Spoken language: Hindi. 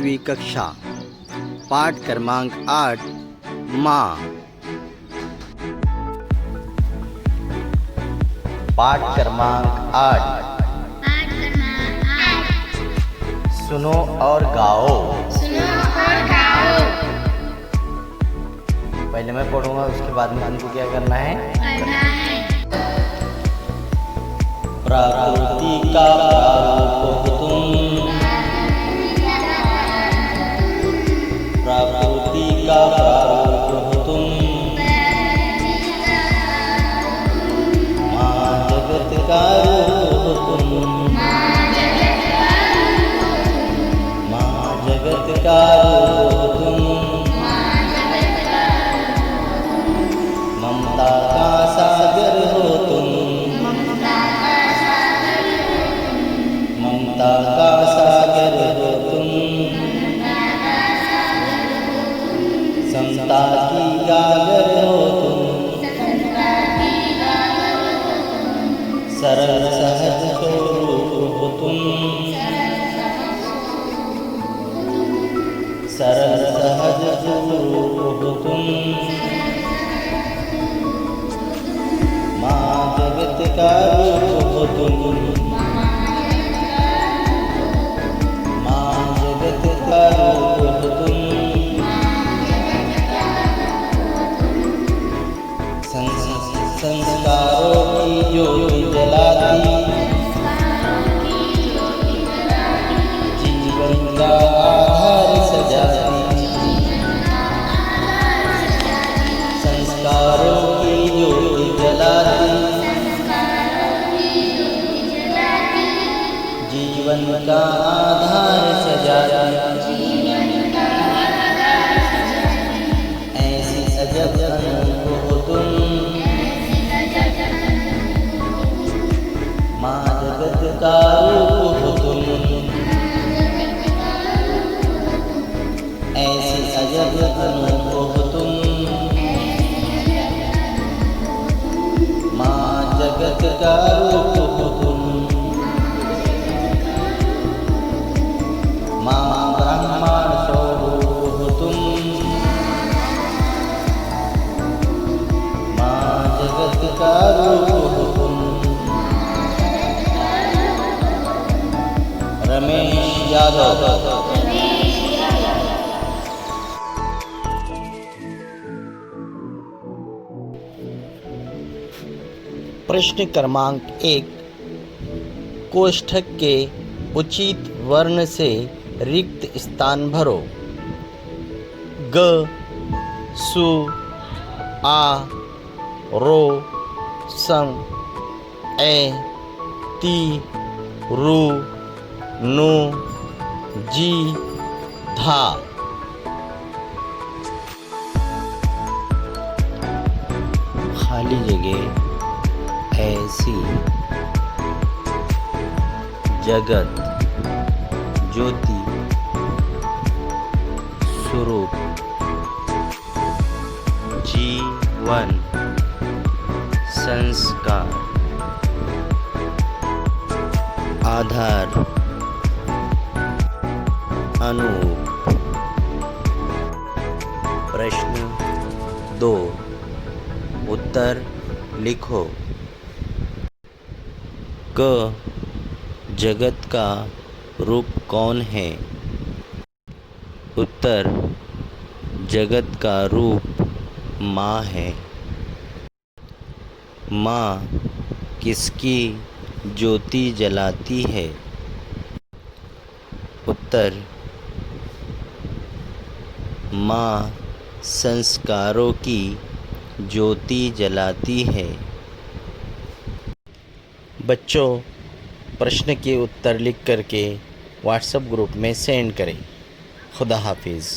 8वीं कक्षा पाठ क्रमांक 8 माँ। पाठ क्रमांक 8 सुनो और गाओ। पहले मैं पढ़ूंगा, उसके बाद में हमको क्या करना है? प्रकृति का प्रारूप हो तुम, प्रकृति का प्रारूप हो तुम, माँ जगत का रूप हो तुम, माँ जगत का रूप हो तुम, ममता का सागर हो तुम, ममता का सागर हो तुम, समता की गागर हो तुम, सरल सहज स्वरूप हो तुम, सरल सहज स्वरूप हो तुम, माँ जगत का रूप हो तुम, माँ जगत का रूप हो तुम, संस्कारों की ज्योति जलाती, जीवन का आधार सजाती, संस्कारों की ज्योति जलाती, जीवन का आधार सजाती, ऐसी अजब अनूप हो तुम, माँ जगत का रूप हो तुम, ऐसी अजब अनूप हो तुम, माँ जगत का रूप हो तुम, माँ ब्रह्मांड स्वरूप हो तुम, माँ जगत का रूप हो तुम, रमेश यादव। प्रश्न क्रमांक 1 कोष्ठक के उचित वर्ण से रिक्त स्थान भरो। ग, सु, आ, रो, सं, ए, ती, रु, नु, जी, धा। खाली जगह ऐसी जगत ज्योति स्वरूप जीवन संस्कार आधार अनूप। प्रश्न 2 उत्तर लिखो। क जगत का रूप कौन है? उत्तर जगत का रूप माँ है। माँ किसकी ज्योति जलाती है? उत्तर माँ संस्कारों की ज्योति जलाती है। बच्चों, प्रश्न के उत्तर लिख करके व्हाट्सएप ग्रुप में सेंड करें। खुदा हाफिज़।